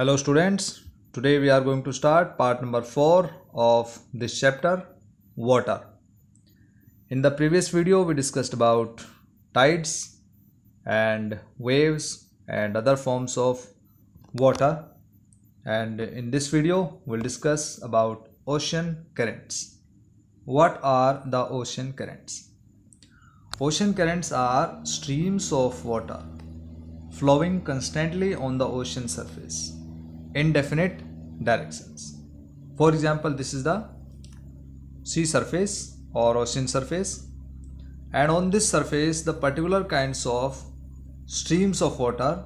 Hello students, today we are going to start part number 4 of this chapter, water. In the previous video we discussed about tides and waves and other forms of water, and in this video we'll discuss about ocean currents. What are the ocean currents? Ocean currents are streams of water flowing constantly on the ocean surface in definite directions. For example, this is the sea surface or ocean surface, and on this surface the particular kinds of streams of water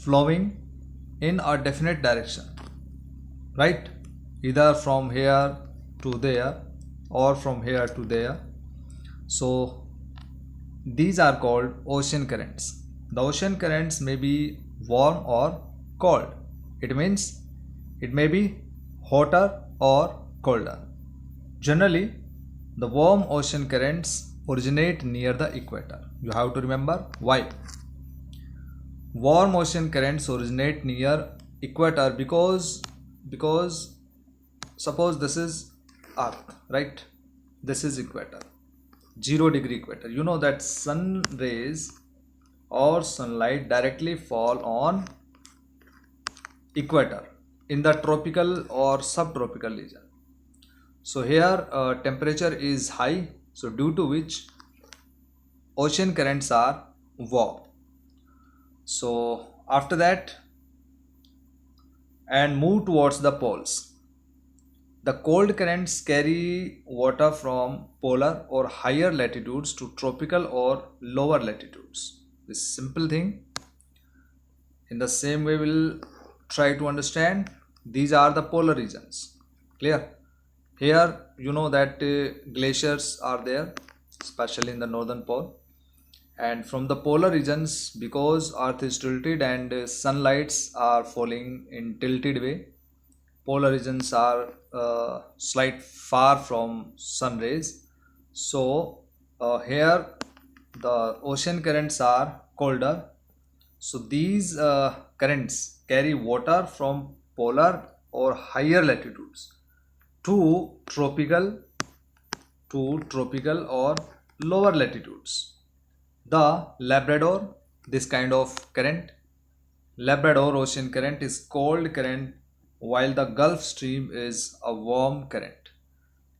flowing in a definite direction, right? Either from here to there or from here to there. So these are called ocean currents. The ocean currents may be warm or cold. It means it may be hotter or colder. Generally, the warm ocean currents originate near the equator. You have to remember why. Warm ocean currents originate near equator because suppose this is Earth, right? This is equator, 0-degree equator. You know that sun rays or sunlight directly fall on equator in the tropical or subtropical region. So here temperature is high, so due to which ocean currents are warm. So after that, and move towards the poles. The cold currents carry water from polar or higher latitudes to tropical or lower latitudes. This simple thing. In the same way, we'll try to understand. These are the polar regions. Clear? Here you know that glaciers are there, especially in the northern pole, and from the polar regions, because earth is tilted and sunlights are falling in tilted way, polar regions are slight far from sun rays. So here the ocean currents are colder. So these currents carry water from polar or higher latitudes to tropical or lower latitudes. The Labrador, this kind of current, Labrador ocean current is cold current, while the Gulf Stream is a warm current.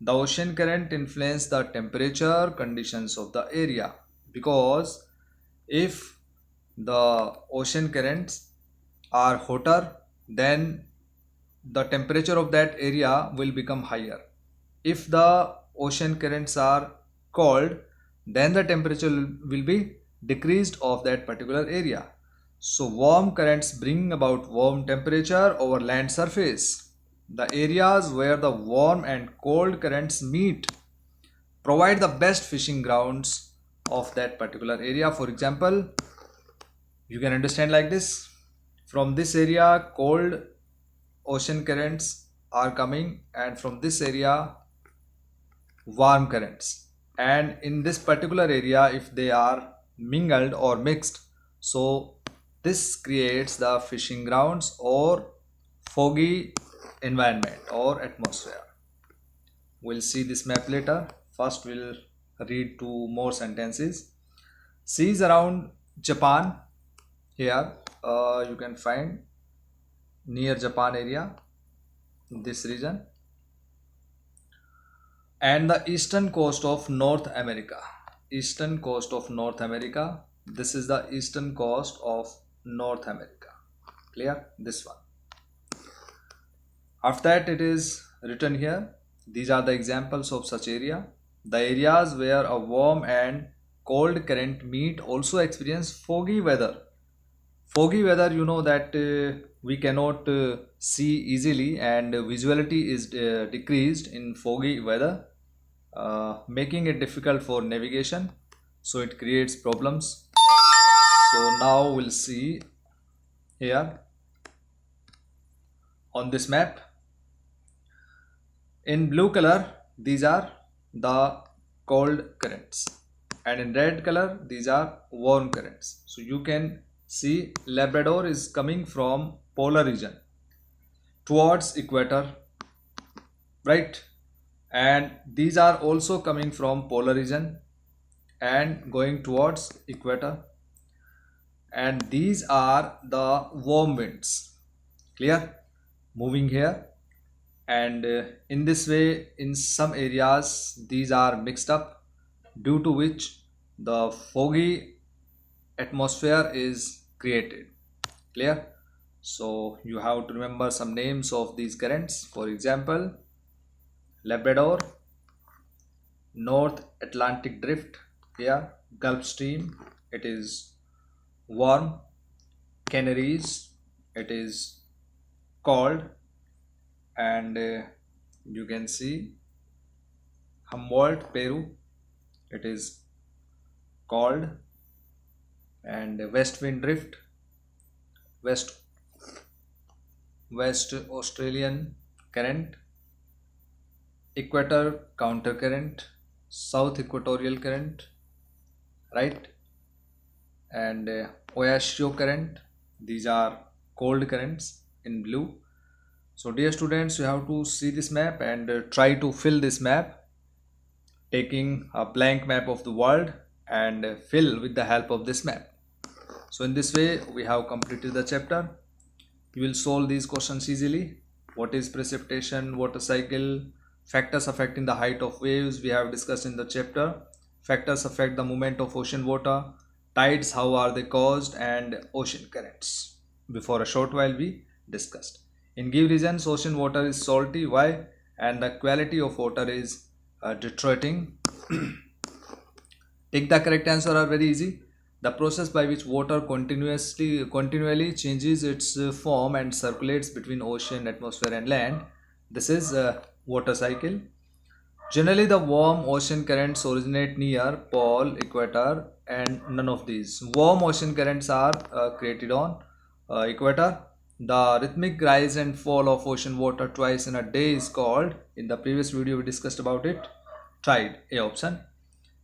The ocean current influence the temperature conditions of the area, because if the ocean currents are hotter, then the temperature of that area will become higher. If the ocean currents are cold, then the temperature will be decreased of that particular area. So warm currents bring about warm temperature over land surface. The areas where the warm and cold currents meet provide the best fishing grounds of that particular area. For example, you can understand like this. From this area, cold ocean currents are coming, and from this area, warm currents. And in this particular area, if they are mingled or mixed, so this creates the fishing grounds or foggy environment or atmosphere. We'll see this map later. First, we'll read two more sentences. Seas around Japan. Here you can find near Japan area, this region, and the eastern coast of North America. Eastern coast of North America. This is the eastern coast of North America. Clear? This one. After that, it is written here. These are the examples of such area. The areas where a warm and cold current meet also experience foggy weather. Foggy weather, you know that we cannot see easily, and visuality is decreased in foggy weather, making it difficult for navigation. So it creates problems. So now we'll see here on this map. In blue color, these are the cold currents, and in red color, these are warm currents. So you can see Labrador is coming from polar region, towards equator, right? And these are also coming from polar region and going towards equator, and these are the warm winds, clear, moving here. And in this way, in some areas these are mixed up, due to which the foggy atmosphere is created, clear. So you have to remember some names of these currents. For example, Labrador, North Atlantic Drift, here Gulf Stream, it is warm. Canaries, it is cold. And you can see Humboldt, Peru, it is cold. And West Wind Drift, West Australian Current, Equator Counter Current, South Equatorial Current, right? And Oyashi Current, these are cold currents in blue. So dear students, you have to see this map and try to fill this map, taking a blank map of the world and fill with the help of this map. So in this way we have completed the chapter. You will solve these questions easily. What is precipitation, water cycle, factors affecting the height of waves, we have discussed in the chapter. Factors affect the movement of ocean water, tides, how are they caused, and ocean currents. Before a short while we discussed. In give reasons, ocean water is salty. Why? And the quality of water is deteriorating. Take the correct answer are very easy. The process by which water continually changes its form and circulates between ocean, atmosphere and land. This is water cycle. Generally, the warm ocean currents originate near pole, equator, and none of these. Warm ocean currents are created on equator. The rhythmic rise and fall of ocean water twice in a day is called, in the previous video we discussed about it, tide, A option.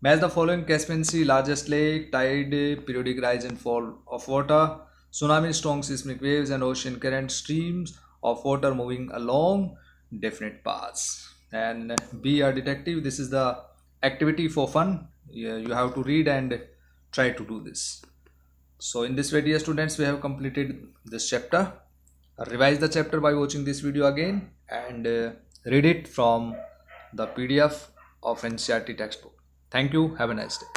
Match the following: Caspian Sea, largest lake, tide, periodic rise and fall of water, tsunami, strong seismic waves, and ocean current, streams of water moving along definite paths. And be a detective, this is the activity for fun. You have to read and try to do this. So in this way, dear students, we have completed this chapter. Revise the chapter by watching this video again and read it from the PDF of NCERT textbook. Thank you. Have a nice day.